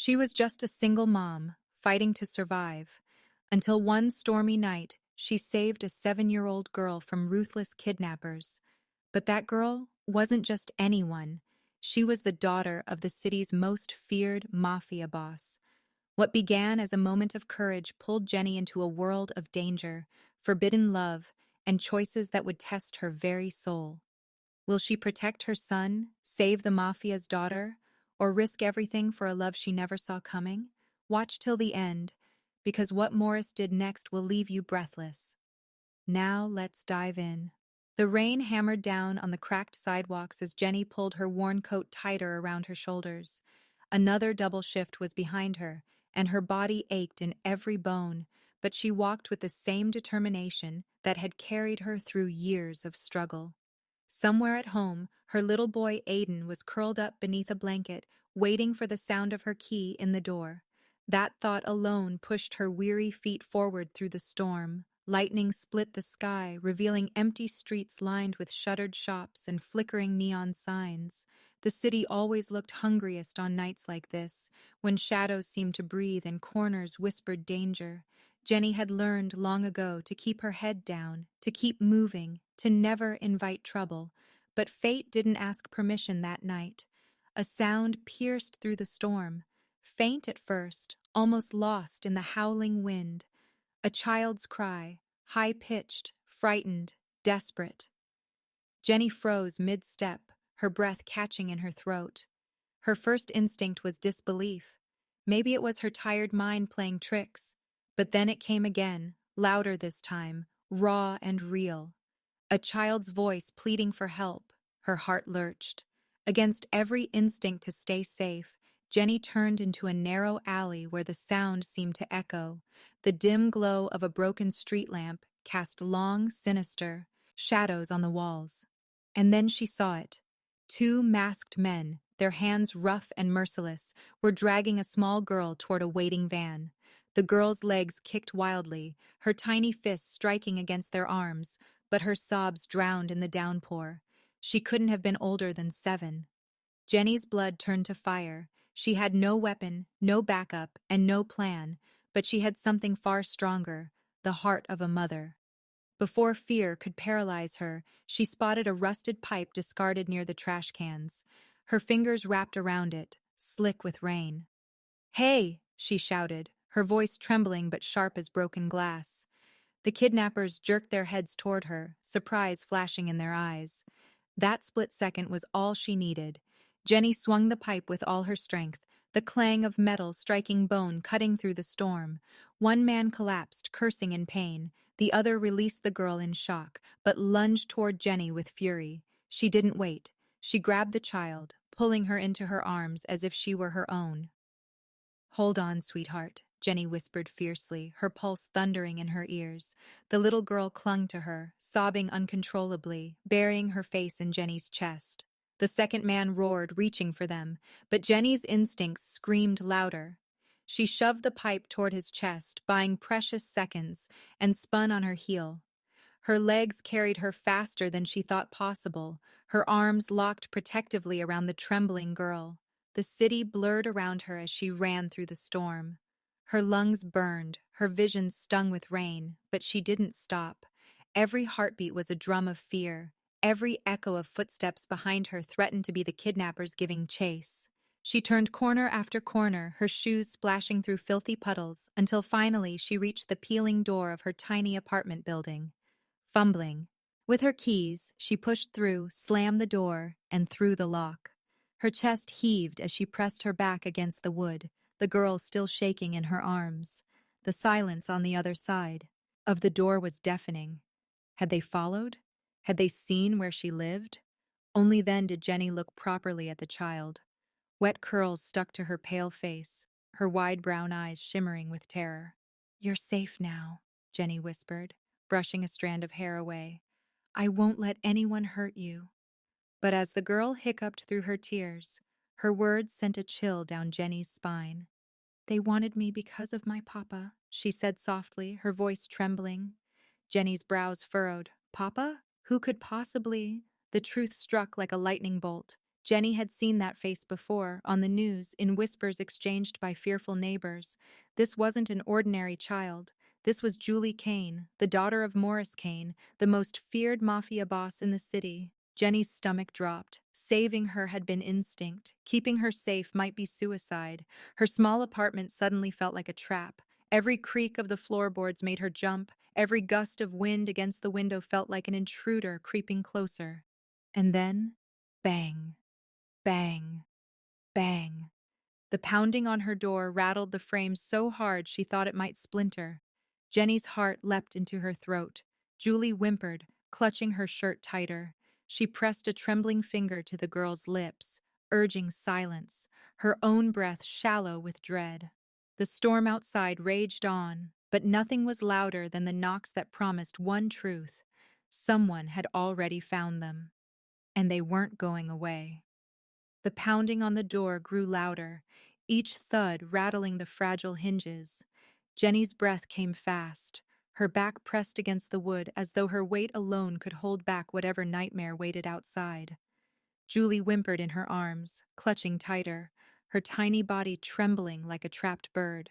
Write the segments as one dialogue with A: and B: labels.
A: She was just a single mom, fighting to survive, until one stormy night she saved a 7-year-old girl from ruthless kidnappers. But that girl wasn't just anyone. She was the daughter of the city's most feared mafia boss. What began as a moment of courage pulled Jenny into a world of danger, forbidden love, and choices that would test her very soul. Will she protect her son, save the mafia's daughter, or risk everything for a love she never saw coming? Watch till the end, because what Morris did next will leave you breathless. Now let's dive in. The rain hammered down on the cracked sidewalks as Jenny pulled her worn coat tighter around her shoulders. Another double shift was behind her, and her body ached in every bone, but she walked with the same determination that had carried her through years of struggle. Somewhere at home, her little boy Aiden was curled up beneath a blanket, waiting for the sound of her key in the door. That thought alone pushed her weary feet forward through the storm. Lightning split the sky, revealing empty streets lined with shuttered shops and flickering neon signs. The city always looked hungriest on nights like this, when shadows seemed to breathe and corners whispered danger. Jenny had learned long ago to keep her head down, to keep moving, to never invite trouble. But fate didn't ask permission that night. A sound pierced through the storm, faint at first, almost lost in the howling wind. A child's cry, high-pitched, frightened, desperate. Jenny froze mid-step, her breath catching in her throat. Her first instinct was disbelief. Maybe it was her tired mind playing tricks. But then it came again, louder this time, raw and real. A child's voice pleading for help. Her heart lurched. Against every instinct to stay safe, Jenny turned into a narrow alley where the sound seemed to echo. The dim glow of a broken street lamp cast long, sinister shadows on the walls. And then she saw it. Two masked men, their hands rough and merciless, were dragging a small girl toward a waiting van. The girl's legs kicked wildly, her tiny fists striking against their arms, but her sobs drowned in the downpour. She couldn't have been older than 7. Jenny's blood turned to fire. She had no weapon, no backup, and no plan, but she had something far stronger, the heart of a mother. Before fear could paralyze her, she spotted a rusted pipe discarded near the trash cans. Her fingers wrapped around it, slick with rain. "Hey!" she shouted, her voice trembling but sharp as broken glass. The kidnappers jerked their heads toward her, surprise flashing in their eyes. That split second was all she needed. Jenny swung the pipe with all her strength, the clang of metal striking bone cutting through the storm. One man collapsed, cursing in pain. The other released the girl in shock, but lunged toward Jenny with fury. She didn't wait. She grabbed the child, pulling her into her arms as if she were her own. "Hold on, sweetheart," Jenny whispered fiercely, her pulse thundering in her ears. The little girl clung to her, sobbing uncontrollably, burying her face in Jenny's chest. The second man roared, reaching for them, but Jenny's instincts screamed louder. She shoved the pipe toward his chest, buying precious seconds, and spun on her heel. Her legs carried her faster than she thought possible, her arms locked protectively around the trembling girl. The city blurred around her as she ran through the storm. Her lungs burned, her vision stung with rain, but she didn't stop. Every heartbeat was a drum of fear. Every echo of footsteps behind her threatened to be the kidnappers giving chase. She turned corner after corner, her shoes splashing through filthy puddles, until finally she reached the peeling door of her tiny apartment building. Fumbling with her keys, she pushed through, slammed the door, and threw the lock. Her chest heaved as she pressed her back against the wood, the girl still shaking in her arms. The silence on the other side of the door was deafening. Had they followed? Had they seen where she lived? Only then did Jenny look properly at the child. Wet curls stuck to her pale face, her wide brown eyes shimmering with terror. "You're safe now," Jenny whispered, brushing a strand of hair away. "I won't let anyone hurt you." But as the girl hiccuped through her tears, her words sent a chill down Jenny's spine. "They wanted me because of my papa," she said softly, her voice trembling. Jenny's brows furrowed. "Papa? Who could possibly?" The truth struck like a lightning bolt. Jenny had seen that face before, on the news, in whispers exchanged by fearful neighbors. This wasn't an ordinary child. This was Julie Kane, the daughter of Morris Kane, the most feared mafia boss in the city. Jenny's stomach dropped. Saving her had been instinct. Keeping her safe might be suicide. Her small apartment suddenly felt like a trap. Every creak of the floorboards made her jump. Every gust of wind against the window felt like an intruder creeping closer. And then, bang, bang, bang. The pounding on her door rattled the frame so hard she thought it might splinter. Jenny's heart leapt into her throat. Julie whimpered, clutching her shirt tighter. She pressed a trembling finger to the girl's lips, urging silence, her own breath shallow with dread. The storm outside raged on, but nothing was louder than the knocks that promised one truth. Someone had already found them, and they weren't going away. The pounding on the door grew louder, each thud rattling the fragile hinges. Jenny's breath came fast, her back pressed against the wood as though her weight alone could hold back whatever nightmare waited outside. Julie whimpered in her arms, clutching tighter, her tiny body trembling like a trapped bird.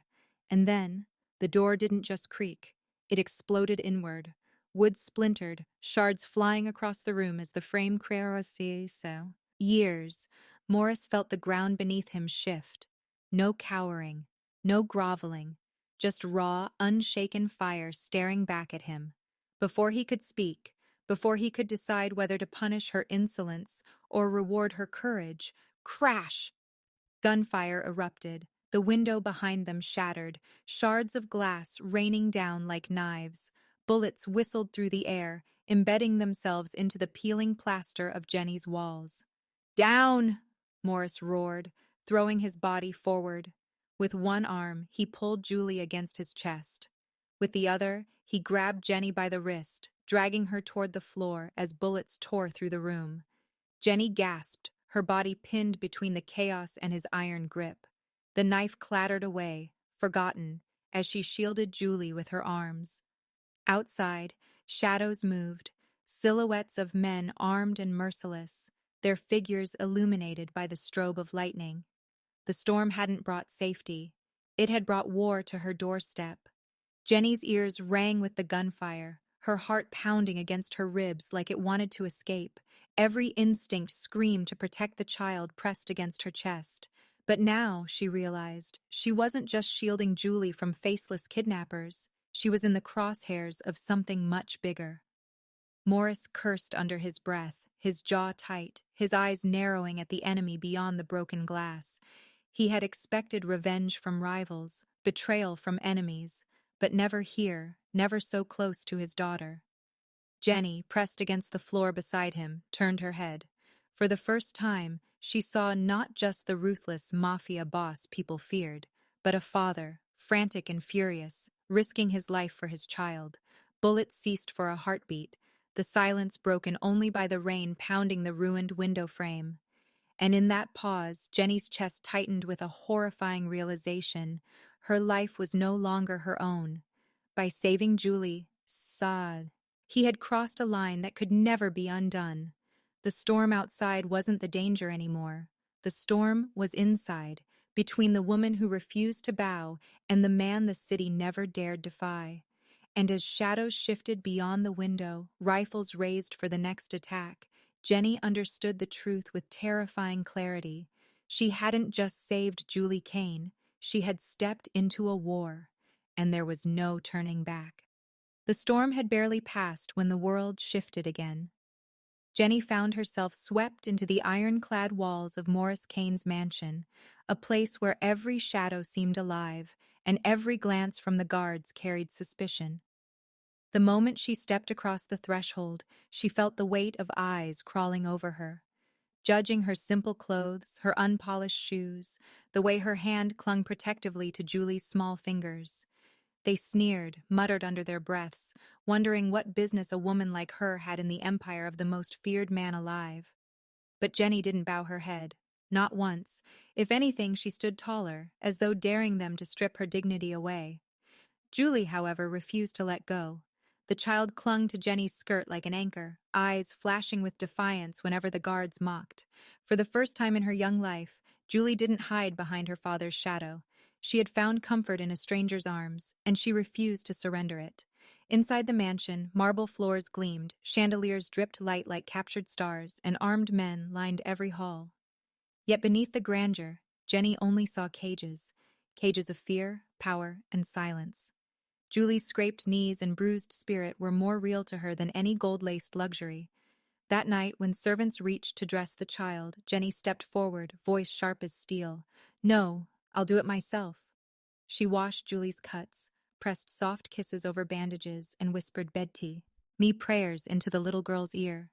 A: And then, the door didn't just creak, it exploded inward. Wood splintered, shards flying across the room as the frame crashed. Years, Morris felt the ground beneath him shift. No cowering, no groveling, just raw, unshaken fire staring back at him. Before he could speak, before he could decide whether to punish her insolence or reward her courage, crash! Gunfire erupted. The window behind them shattered, shards of glass raining down like knives. Bullets whistled through the air, embedding themselves into the peeling plaster of Jenny's walls. "Down!" Morris roared, throwing his body forward. With one arm, he pulled Julie against his chest. With the other, he grabbed Jenny by the wrist, dragging her toward the floor as bullets tore through the room. Jenny gasped, her body pinned between the chaos and his iron grip. The knife clattered away, forgotten, as she shielded Julie with her arms. Outside, shadows moved, silhouettes of men armed and merciless, their figures illuminated by the strobe of lightning. The storm hadn't brought safety. It had brought war to her doorstep. Jenny's ears rang with the gunfire, her heart pounding against her ribs like it wanted to escape. Every instinct screamed to protect the child pressed against her chest. But now, she realized, she wasn't just shielding Julie from faceless kidnappers. She was in the crosshairs of something much bigger. Morris cursed under his breath, his jaw tight, his eyes narrowing at the enemy beyond the broken glass. He had expected revenge from rivals, betrayal from enemies, but never here, never so close to his daughter. Jenny, pressed against the floor beside him, turned her head. For the first time, she saw not just the ruthless mafia boss people feared, but a father, frantic and furious, risking his life for his child. Bullets ceased for a heartbeat, the silence broken only by the rain pounding the ruined window frame. And in that pause, Jenny's chest tightened with a horrifying realization. Her life was no longer her own. By saving Julie, he had crossed a line that could never be undone. The storm outside wasn't the danger anymore. The storm was inside, between the woman who refused to bow and the man the city never dared defy. And as shadows shifted beyond the window, rifles raised for the next attack, Jenny understood the truth with terrifying clarity. She hadn't just saved Julie Kane, she had stepped into a war, and there was no turning back. The storm had barely passed when the world shifted again. Jenny found herself swept into the ironclad walls of Morris Kane's mansion, a place where every shadow seemed alive, and every glance from the guards carried suspicion. The moment she stepped across the threshold, she felt the weight of eyes crawling over her, judging her simple clothes, her unpolished shoes, the way her hand clung protectively to Julie's small fingers. They sneered, muttered under their breaths, wondering what business a woman like her had in the empire of the most feared man alive. But Jenny didn't bow her head. Not once. If anything, she stood taller, as though daring them to strip her dignity away. Julie, however, refused to let go. The child clung to Jenny's skirt like an anchor, eyes flashing with defiance whenever the guards mocked. For the first time in her young life, Julie didn't hide behind her father's shadow. She had found comfort in a stranger's arms, and she refused to surrender it. Inside the mansion, marble floors gleamed, chandeliers dripped light like captured stars, and armed men lined every hall. Yet beneath the grandeur, Jenny only saw cages, cages of fear, power, and silence. Julie's scraped knees and bruised spirit were more real to her than any gold-laced luxury. That night, when servants reached to dress the child, Jenny stepped forward, voice sharp as steel. "No, I'll do it myself." She washed Julie's cuts, pressed soft kisses over bandages, and whispered bedti, me prayers into the little girl's ear.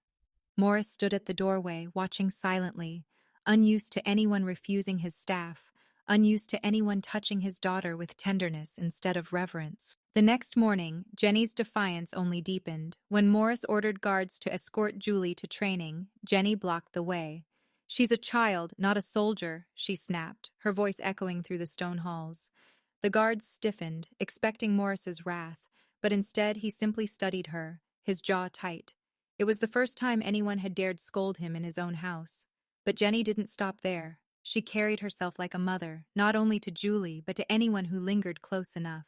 A: Morris stood at the doorway, watching silently, unused to anyone refusing his staff, unused to anyone touching his daughter with tenderness instead of reverence. The next morning, Jenny's defiance only deepened. When Morris ordered guards to escort Julie to training, Jenny blocked the way. "She's a child, not a soldier," she snapped, her voice echoing through the stone halls. The guards stiffened, expecting Morris's wrath, but instead he simply studied her, his jaw tight. It was the first time anyone had dared scold him in his own house. But Jenny didn't stop there. She carried herself like a mother, not only to Julie, but to anyone who lingered close enough.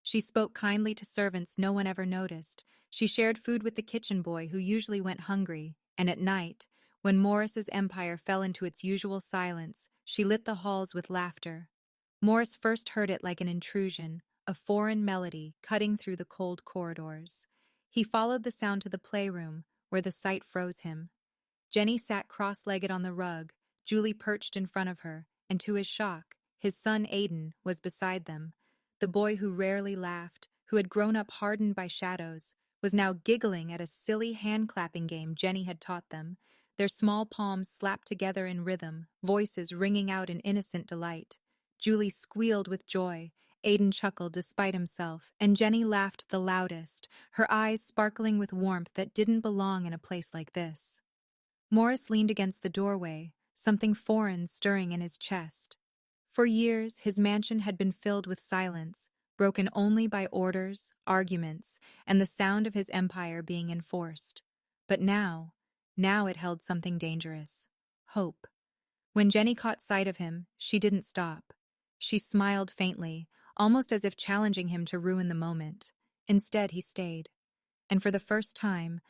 A: She spoke kindly to servants no one ever noticed. She shared food with the kitchen boy who usually went hungry, and at night, when Morris's empire fell into its usual silence, she lit the halls with laughter. Morris first heard it like an intrusion, a foreign melody cutting through the cold corridors. He followed the sound to the playroom, where the sight froze him. Jenny sat cross-legged on the rug, Julie perched in front of her, and to his shock, his son Aiden was beside them. The boy who rarely laughed, who had grown up hardened by shadows, was now giggling at a silly hand-clapping game Jenny had taught them. Their small palms slapped together in rhythm, voices ringing out in innocent delight. Julie squealed with joy, Aiden chuckled despite himself, and Jenny laughed the loudest, her eyes sparkling with warmth that didn't belong in a place like this. Morris leaned against the doorway, something foreign stirring in his chest. For years, his mansion had been filled with silence, broken only by orders, arguments, and the sound of his empire being enforced. But now it held something dangerous. Hope. When Jenny caught sight of him, she didn't stop. She smiled faintly, almost as if challenging him to ruin the moment. Instead, he stayed. And for the first time,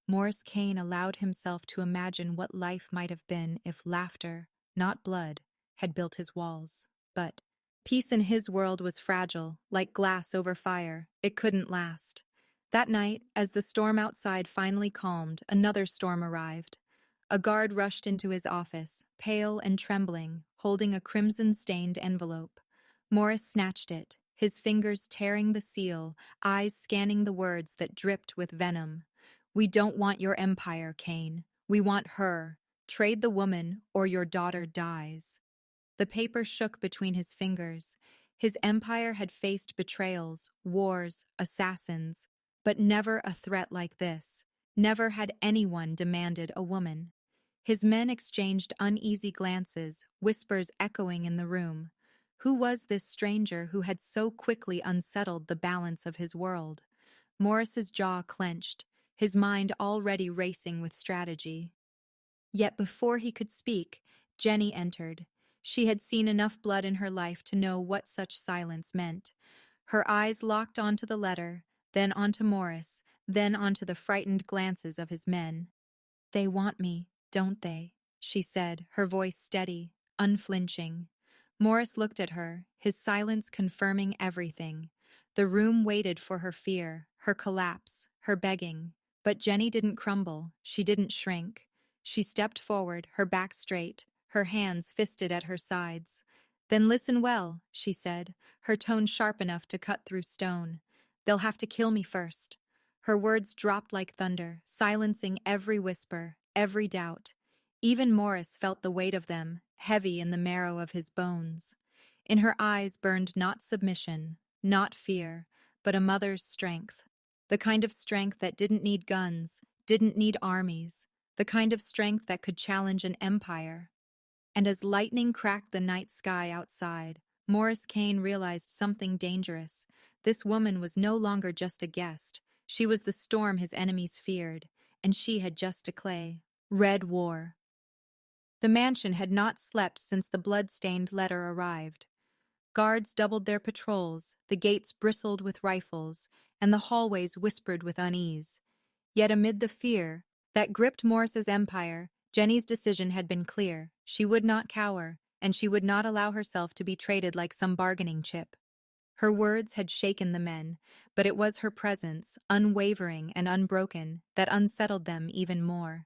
A: Morris Kane allowed himself to imagine what life might have been if laughter, not blood, had built his walls. But peace in his world was fragile, like glass over fire. It couldn't last. That night, as the storm outside finally calmed, another storm arrived. A guard rushed into his office, pale and trembling, holding a crimson-stained envelope. Morris snatched it, his fingers tearing the seal, eyes scanning the words that dripped with venom. "We don't want your empire, Kane. We want her. Trade the woman, or your daughter dies." The paper shook between his fingers. His empire had faced betrayals, wars, assassins, but never a threat like this. Never had anyone demanded a woman. His men exchanged uneasy glances, whispers echoing in the room. Who was this stranger who had so quickly unsettled the balance of his world? Morris's jaw clenched, his mind already racing with strategy. Yet before he could speak, Jenny entered. She had seen enough blood in her life to know what such silence meant. Her eyes locked onto the letter, then onto Morris, then onto the frightened glances of his men. "They want me, don't they?" she said, her voice steady, unflinching. Morris looked at her, his silence confirming everything. The room waited for her fear, her collapse, her begging. But Jenny didn't crumble, she didn't shrink. She stepped forward, her back straight, her hands fisted at her sides. "Then listen well," she said, her tone sharp enough to cut through stone. "They'll have to kill me first." Her words dropped like thunder, silencing every whisper, every doubt. Even Morris felt the weight of them, heavy in the marrow of his bones. In her eyes burned not submission, not fear, but a mother's strength. The kind of strength that didn't need guns, didn't need armies, the kind of strength that could challenge an empire. And as lightning cracked the night sky outside, Morris Kane realized something dangerous. This woman was no longer just a guest. She was the storm his enemies feared, and she had just declared Red War. The mansion had not slept since the blood-stained letter arrived. Guards doubled their patrols, the gates bristled with rifles, and the hallways whispered with unease. Yet amid the fear that gripped Morris's empire, Jenny's decision had been clear. She would not cower, and she would not allow herself to be traded like some bargaining chip. Her words had shaken the men, but it was her presence, unwavering and unbroken, that unsettled them even more.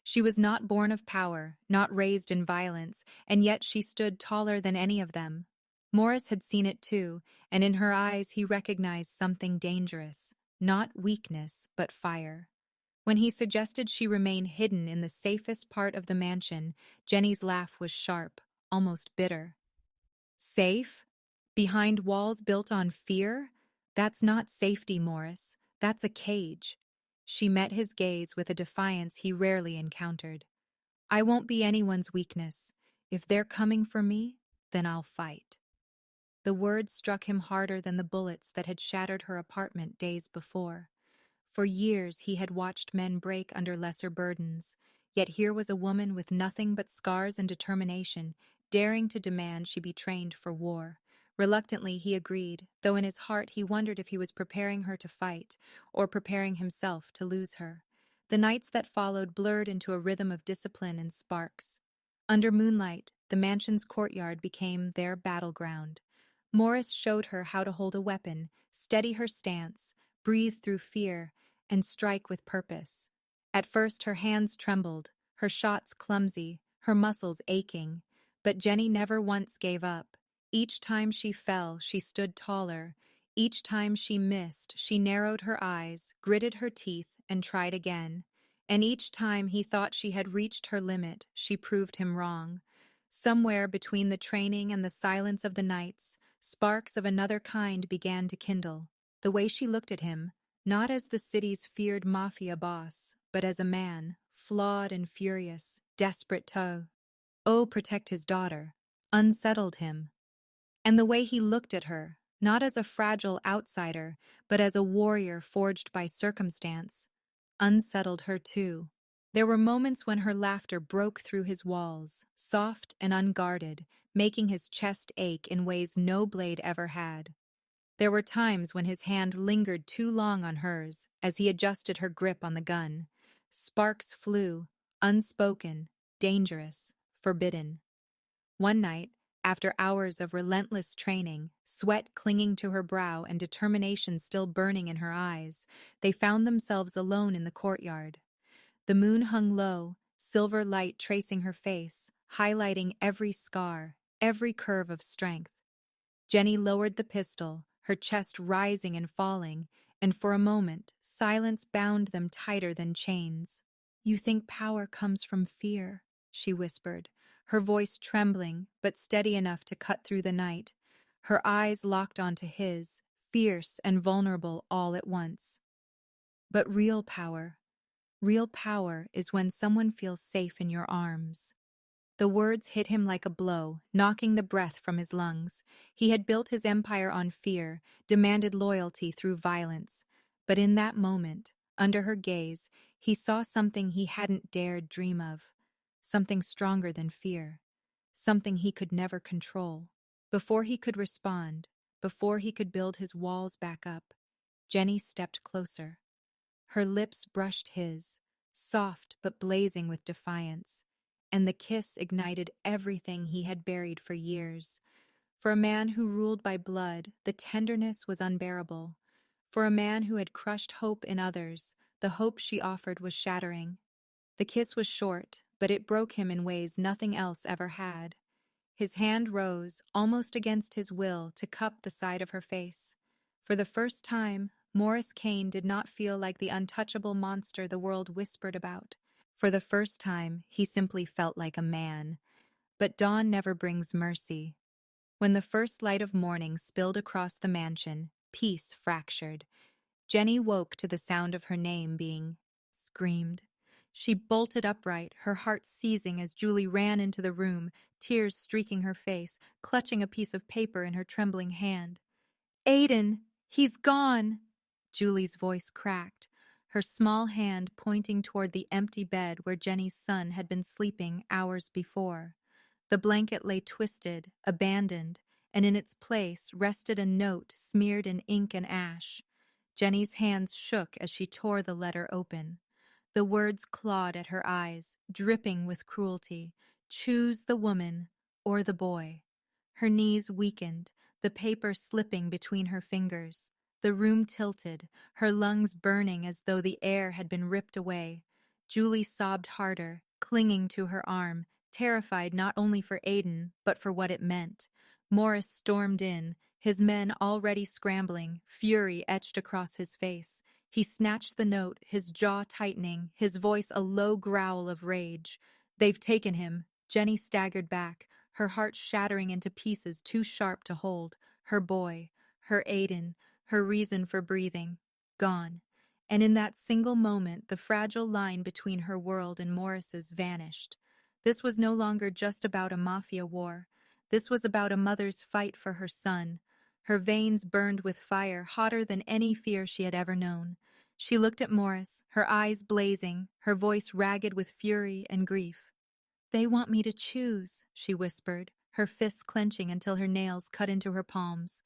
A: She was not born of power, not raised in violence, and yet she stood taller than any of them. Morris had seen it too, and in her eyes he recognized something dangerous, not weakness, but fire. When he suggested she remain hidden in the safest part of the mansion, Jenny's laugh was sharp, almost bitter. Safe? Behind walls built on fear? That's not safety, Morris. That's a cage. She met his gaze with a defiance he rarely encountered. I won't be anyone's weakness. If they're coming for me, then I'll fight. The words struck him harder than the bullets that had shattered her apartment days before. For years he had watched men break under lesser burdens, yet here was a woman with nothing but scars and determination, daring to demand she be trained for war. Reluctantly he agreed, though in his heart he wondered if he was preparing her to fight, or preparing himself to lose her. The nights that followed blurred into a rhythm of discipline and sparks. Under moonlight, the mansion's courtyard became their battleground. Morris showed her how to hold a weapon, steady her stance, breathe through fear, and strike with purpose. At first her hands trembled, her shots clumsy, her muscles aching, but Jenny never once gave up. Each time she fell, she stood taller. Each time she missed, she narrowed her eyes, gritted her teeth, and tried again. And each time he thought she had reached her limit, she proved him wrong. Somewhere between the training and the silence of the nights, sparks of another kind began to kindle. The way she looked at him, not as the city's feared Mafia boss, but as a man, flawed and furious, desperate to protect his daughter, unsettled him. And the way he looked at her, not as a fragile outsider, but as a warrior forged by circumstance, unsettled her too. There were moments when her laughter broke through his walls, soft and unguarded, making his chest ache in ways no blade ever had. There were times when his hand lingered too long on hers as he adjusted her grip on the gun. Sparks flew, unspoken, dangerous, forbidden. One night, after hours of relentless training, sweat clinging to her brow and determination still burning in her eyes, they found themselves alone in the courtyard. The moon hung low, silver light tracing her face, highlighting every scar, every curve of strength. Jenny lowered the pistol, her chest rising and falling, and for a moment, silence bound them tighter than chains. You think power comes from fear, she whispered, her voice trembling, but steady enough to cut through the night. Her eyes locked onto his, fierce and vulnerable all at once. But real power is when someone feels safe in your arms. The words hit him like a blow, knocking the breath from his lungs. He had built his empire on fear, demanded loyalty through violence. But in that moment, under her gaze, he saw something he hadn't dared dream of. Something stronger than fear. Something he could never control. Before he could respond, before he could build his walls back up, Jenny stepped closer. Her lips brushed his, soft but blazing with defiance, and the kiss ignited everything he had buried for years. For a man who ruled by blood, the tenderness was unbearable. For a man who had crushed hope in others, the hope she offered was shattering. The kiss was short, but it broke him in ways nothing else ever had. His hand rose, almost against his will, to cup the side of her face. For the first time, Morris Kane did not feel like the untouchable monster the world whispered about. For the first time, he simply felt like a man. But dawn never brings mercy. When the first light of morning spilled across the mansion, peace fractured. Jenny woke to the sound of her name being screamed. She bolted upright, her heart seizing as Julie ran into the room, tears streaking her face, clutching a piece of paper in her trembling hand. "Aiden! He's gone!" Julie's voice cracked, her small hand pointing toward the empty bed where Jenny's son had been sleeping hours before. The blanket lay twisted, abandoned, and in its place rested a note smeared in ink and ash. Jenny's hands shook as she tore the letter open. The words clawed at her eyes, dripping with cruelty. Choose the woman or the boy. Her knees weakened, the paper slipping between her fingers. The room tilted, her lungs burning as though the air had been ripped away. Julie sobbed harder, clinging to her arm, terrified not only for Aiden, but for what it meant. Morris stormed in, his men already scrambling, fury etched across his face. He snatched the note, his jaw tightening, his voice a low growl of rage. They've taken him. Jenny staggered back, her heart shattering into pieces too sharp to hold. Her boy, her Aiden, her reason for breathing, gone. And in that single moment, the fragile line between her world and Morris's vanished. This was no longer just about a mafia war. This was about a mother's fight for her son. Her veins burned with fire, hotter than any fear she had ever known. She looked at Morris, her eyes blazing, her voice ragged with fury and grief. "They want me to choose," she whispered, her fists clenching until her nails cut into her palms.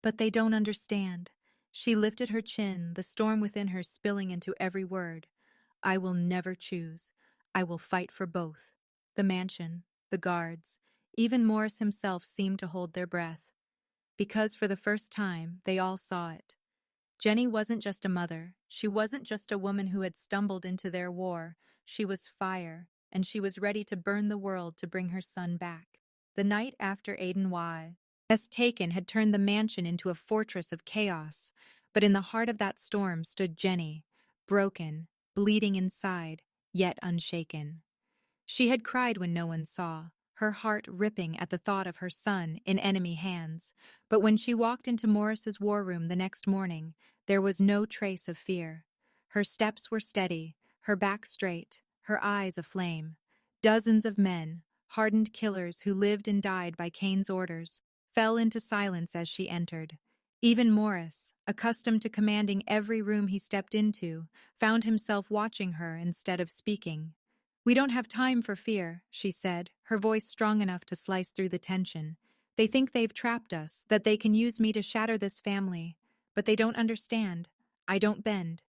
A: "But they don't understand." She lifted her chin, the storm within her spilling into every word. "I will never choose. I will fight for both." The mansion, the guards, even Morris himself seemed to hold their breath. Because for the first time, they all saw it. Jenny wasn't just a mother. She wasn't just a woman who had stumbled into their war. She was fire, and she was ready to burn the world to bring her son back. The night after Aiden was taken had turned the mansion into a fortress of chaos, but in the heart of that storm stood Jenny, broken, bleeding inside, yet unshaken. She had cried when no one saw, her heart ripping at the thought of her son in enemy hands. But when she walked into Morris's war room the next morning, there was no trace of fear. Her steps were steady, her back straight, her eyes aflame. Dozens of men, hardened killers who lived and died by Kane's orders, fell into silence as she entered. Even Morris, accustomed to commanding every room he stepped into, found himself watching her instead of speaking. "We don't have time for fear," she said, her voice strong enough to slice through the tension. "They think they've trapped us, that they can use me to shatter this family. But they don't understand. I don't bend.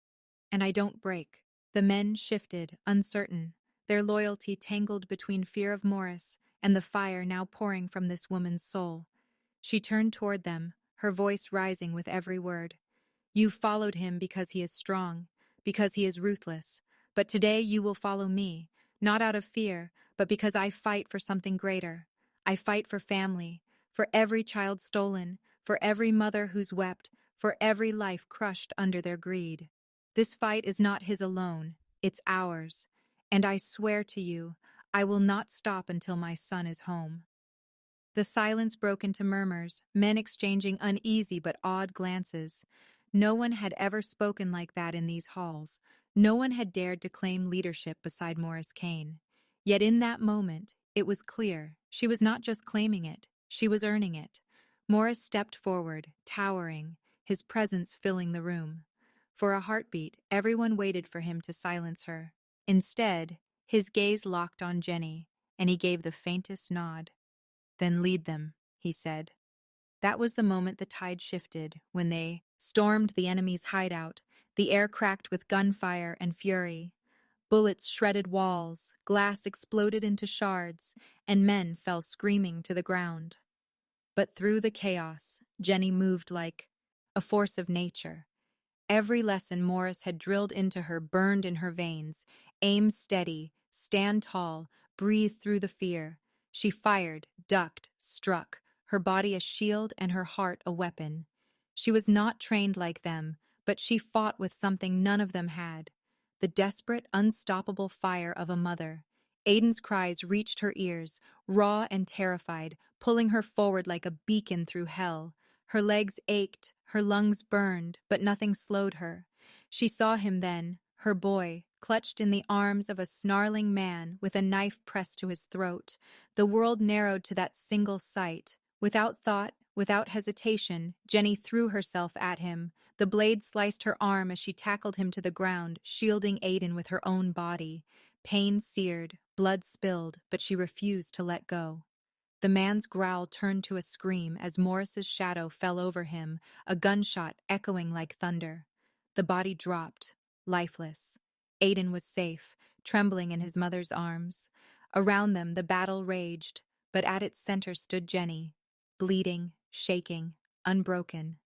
A: And I don't break." The men shifted, uncertain, their loyalty tangled between fear of Morris and the fire now pouring from this woman's soul. She turned toward them, her voice rising with every word. "You followed him because he is strong, because he is ruthless. But today you will follow me. Not out of fear, but because I fight for something greater. I fight for family, for every child stolen, for every mother who's wept, for every life crushed under their greed. This fight is not his alone, it's ours. And I swear to you, I will not stop until my son is home." The silence broke into murmurs, men exchanging uneasy but awed glances. No one had ever spoken like that in these halls. No one had dared to claim leadership beside Morris Kane. Yet in that moment, it was clear she was not just claiming it, she was earning it. Morris stepped forward, towering, his presence filling the room. For a heartbeat, everyone waited for him to silence her. Instead, his gaze locked on Jenny, and he gave the faintest nod. "Then lead them," he said. That was the moment the tide shifted, when they stormed the enemy's hideout. The air cracked with gunfire and fury. Bullets shredded walls, glass exploded into shards, and men fell screaming to the ground. But through the chaos, Jenny moved like a force of nature. Every lesson Morris had drilled into her burned in her veins. Aim steady, stand tall, breathe through the fear. She fired, ducked, struck, her body a shield and her heart a weapon. She was not trained like them, but she fought with something none of them had. The desperate, unstoppable fire of a mother. Aiden's cries reached her ears, raw and terrified, pulling her forward like a beacon through hell. Her legs ached, her lungs burned, but nothing slowed her. She saw him then, her boy, clutched in the arms of a snarling man with a knife pressed to his throat. The world narrowed to that single sight. Without thought, Without hesitation, Jenny threw herself at him. The blade sliced her arm as she tackled him to the ground, shielding Aiden with her own body. Pain seared, blood spilled, but she refused to let go. The man's growl turned to a scream as Morris's shadow fell over him, a gunshot echoing like thunder. The body dropped, lifeless. Aiden was safe, trembling in his mother's arms. Around them the battle raged, but at its center stood Jenny, bleeding, shaking, unbroken.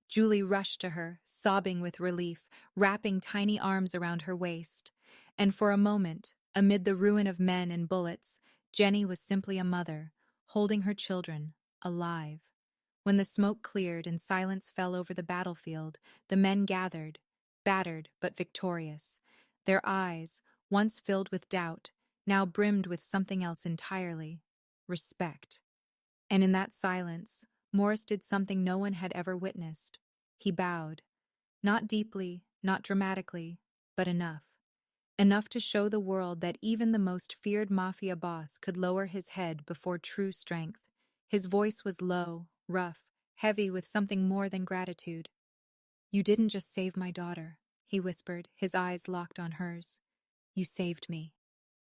A: Julie rushed to her, sobbing with relief, wrapping tiny arms around her waist. And for a moment, amid the ruin of men and bullets, Jenny was simply a mother, holding her children, alive. When the smoke cleared and silence fell over the battlefield, the men gathered, battered but victorious. Their eyes, once filled with doubt, now brimmed with something else entirely: respect. And in that silence, Morris did something no one had ever witnessed. He bowed. Not deeply, not dramatically, but enough. Enough to show the world that even the most feared mafia boss could lower his head before true strength. His voice was low, rough, heavy with something more than gratitude. "You didn't just save my daughter," he whispered, his eyes locked on hers. "You saved me."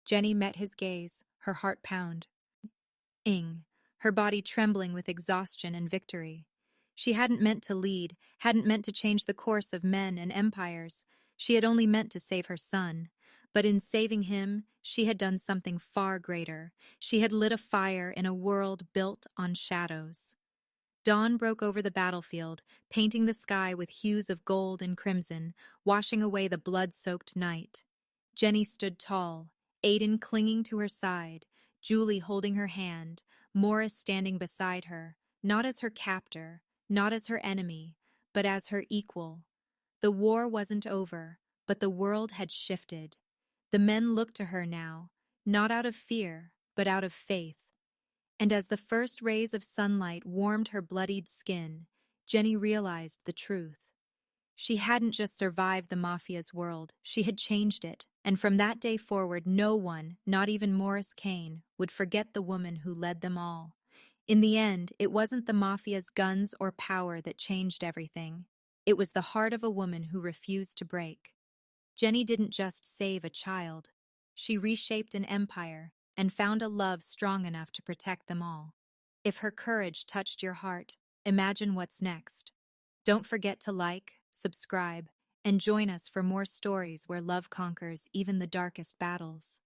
A: Jenny met his gaze, her heart pound. Her body trembling with exhaustion and victory. She hadn't meant to lead, hadn't meant to change the course of men and empires. She had only meant to save her son. But in saving him, she had done something far greater. She had lit a fire in a world built on shadows. Dawn broke over the battlefield, painting the sky with hues of gold and crimson, washing away the blood-soaked night. Jenny stood tall, Aiden clinging to her side, Julie holding her hand, Morris standing beside her, not as her captor, not as her enemy, but as her equal. The war wasn't over, but the world had shifted. The men looked to her now, not out of fear, but out of faith. And as the first rays of sunlight warmed her bloodied skin, Jenny realized the truth. She hadn't just survived the Mafia's world, she had changed it, and from that day forward no one, not even Morris Kane, would forget the woman who led them all. In the end, it wasn't the Mafia's guns or power that changed everything. It was the heart of a woman who refused to break. Jenny didn't just save a child. She reshaped an empire and found a love strong enough to protect them all. If her courage touched your heart, imagine what's next. Don't forget to like, subscribe, and join us for more stories where love conquers even the darkest battles.